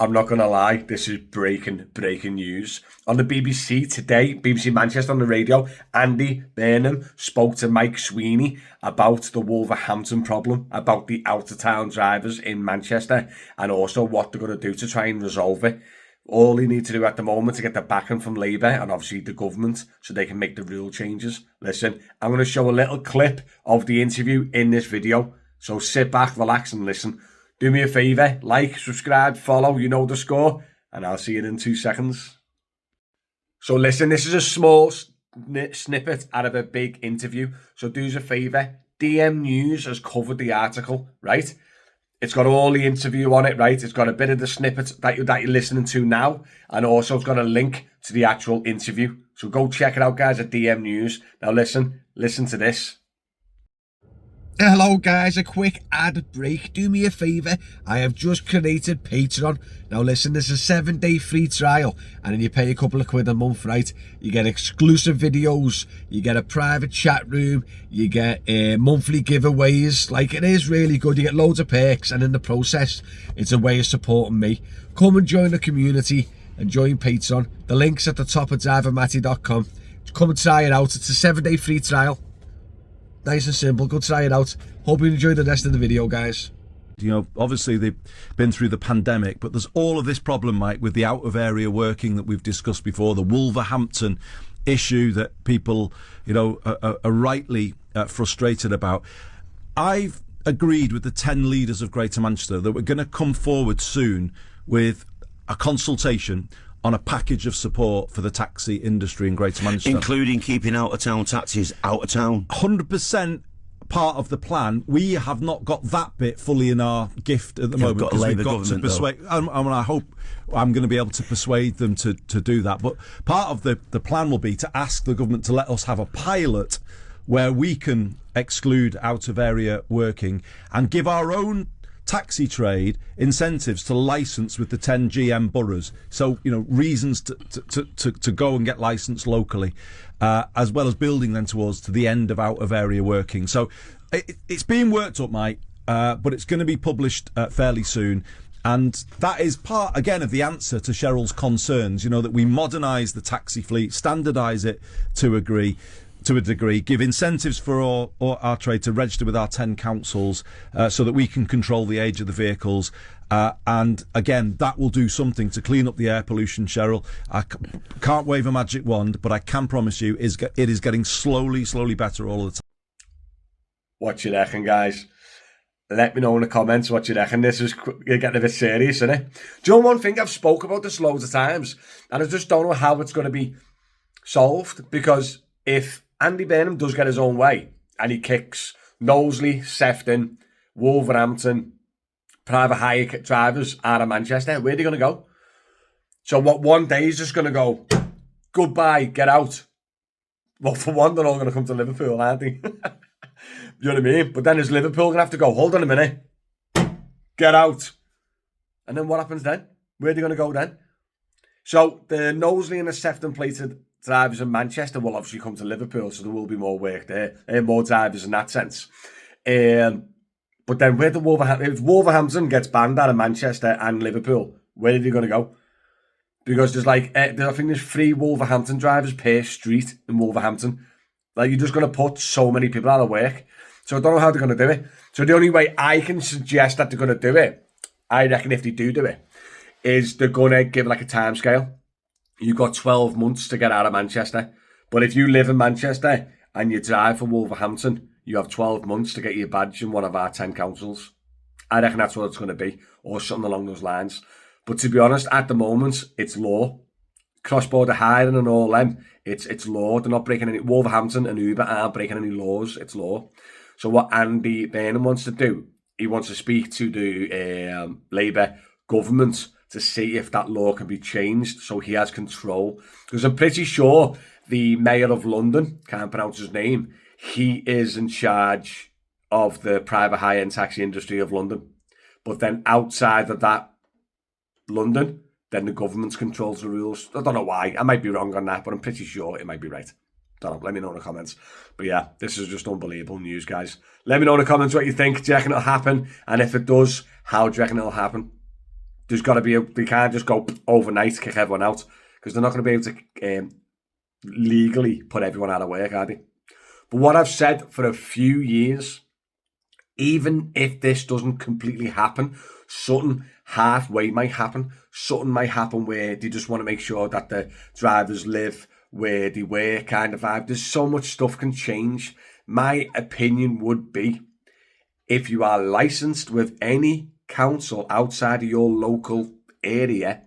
I'm not going to lie, this is breaking news. On the BBC today, BBC Manchester on the radio, Andy Burnham spoke to Mike Sweeney about the Wolverhampton problem, about the out-of-town drivers in Manchester, and also what they're going to do to try and resolve it. All they need to do at the moment to get the backing from Labour and obviously the government so they can make the rule changes. Listen, I'm going to show a little clip of the interview in this video. So sit back, relax and listen. Do me a favour, like, subscribe, follow, you know the score, and I'll see you in 2 seconds. So listen, this is a small snippet out of a big interview. So do us a favour, DM News has covered the article, right? It's got all the interview on it, right? It's got a bit of the snippet that you're listening to now, and also it's got a link to the actual interview. So go check it out, guys, at DM News. Now listen to this. Hello guys, a quick ad break. Do me a favour, I have just created Patreon. Now listen, this is a 7-day free trial and then you pay a couple of quid a month, right? You get exclusive videos, you get a private chat room, you get monthly giveaways. Like, it is really good. You get loads of perks, and in the process it's a way of supporting me. Come and join the community and join Patreon. The link's at the top of drivermatty.com. Come and try it out. It's a 7-day free trial. Nice and simple. Go try it out. Hope you enjoy the rest of the video, guys. You know, obviously they've been through the pandemic, but there's all of this problem, Mike, with the out of area working that we've discussed before, the Wolverhampton issue that people, you know, are rightly frustrated about. I've agreed with the 10 leaders of Greater Manchester that we're going to come forward soon with a consultation on a package of support for the taxi industry in Greater Manchester. Including keeping out-of-town taxis out of town. 100% part of the plan. We have not got that bit fully in our gift at the moment, because we've got to persuade, and I hope I'm going to be able to persuade them to do that. But part of the plan will be to ask the government to let us have a pilot where we can exclude out-of-area working and give our own taxi trade incentives to license with the 10 GM boroughs. So, you know, reasons to go and get licensed locally, as well as building them towards to the end of out-of-area working. So it's being worked up, Mike, but it's going to be published fairly soon. And that is part, again, of the answer to Cheryl's concerns, you know, that we modernise the taxi fleet, standardise it to a degree, give incentives for our trade to register with our 10 councils, so that we can control the age of the vehicles. And again, that will do something to clean up the air pollution, Cheryl. I can't wave a magic wand, but I can promise you it is getting slowly better all the time. What you reckon, guys? Let me know in the comments what you reckon. This is getting a bit serious, isn't it? Do you know one thing? I've spoke about this loads of times, and I just don't know how it's going to be solved, because if Andy Burnham does get his own way and he kicks Knowsley, Sefton, Wolverhampton, private hire drivers out of Manchester, where are they going to go? So what, one day he's just going to go, goodbye, get out? Well, for one, they're all going to come to Liverpool, aren't they? You know what I mean? But then is Liverpool going to have to go, hold on a minute, get out? And then what happens then? Where are they going to go then? So the Knowsley and the Sefton plated drivers in Manchester will obviously come to Liverpool, so there will be more work there, more drivers in that sense. But then where if Wolverhampton gets banned out of Manchester and Liverpool, where are they going to go? Because there's like, I think there's 3 Wolverhampton drivers per street in Wolverhampton. Like, you're just going to put so many people out of work. So I don't know how they're going to do it. So the only way I can suggest that they're going to do it, I reckon if they do it, is they're going to give like a time scale. You've got 12 months to get out of Manchester. But if you live in Manchester and you drive for Wolverhampton, you have 12 months to get your badge in one of our 10 councils. I reckon that's what it's going to be, or something along those lines. But to be honest, at the moment, it's law. Cross-border hiring and all them, it's law. They're not breaking any... Wolverhampton and Uber aren't breaking any laws. It's law. So what Andy Burnham wants to do, he wants to speak to the Labour government to see if that law can be changed so he has control. Because I'm pretty sure the Mayor of London, can't pronounce his name, he is in charge of the private high-end taxi industry of London. But then outside of that, London, then the government controls the rules. I don't know why. I might be wrong on that, but I'm pretty sure it might be right. Don't know. Let me know in the comments. But yeah, this is just unbelievable news, guys. Let me know in the comments what you think. Do you reckon it'll happen? And if it does, how do you reckon it'll happen? There's got to be they can't just go overnight, kick everyone out, because they're not going to be able to legally put everyone out of work, are they? But what I've said for a few years, even if this doesn't completely happen, something halfway might happen. Something might happen where they just want to make sure that the drivers live where they work, kind of vibe. There's so much stuff can change. My opinion would be, if you are licensed with any council outside of your local area,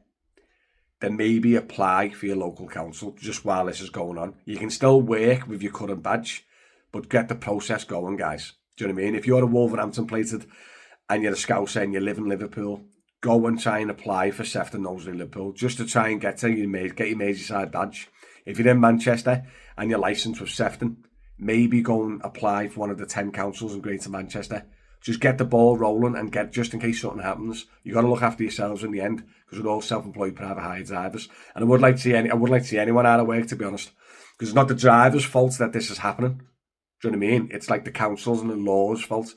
then maybe apply for your local council just while this is going on. You can still work with your current badge, but get the process going, guys. Do you know what I mean? If you're a Wolverhampton plated and you're a Scouser and you live in Liverpool, go and try and apply for Sefton Knowsley Liverpool just to try and get your Merseyside badge. If you're in Manchester and you're licensed with Sefton, maybe go and apply for one of the 10 councils in Greater Manchester. Just get the ball rolling and get, just in case something happens. You got to look after yourselves in the end, because we're all self-employed private hire drivers. And I would like to see anyone out of work, to be honest, because it's not the driver's fault that this is happening. Do you know what I mean? It's like the councils and the law's fault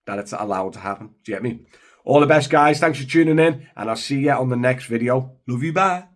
that it's allowed to happen. Do you get me? All the best, guys. Thanks for tuning in, and I'll see you on the next video. Love you, bye.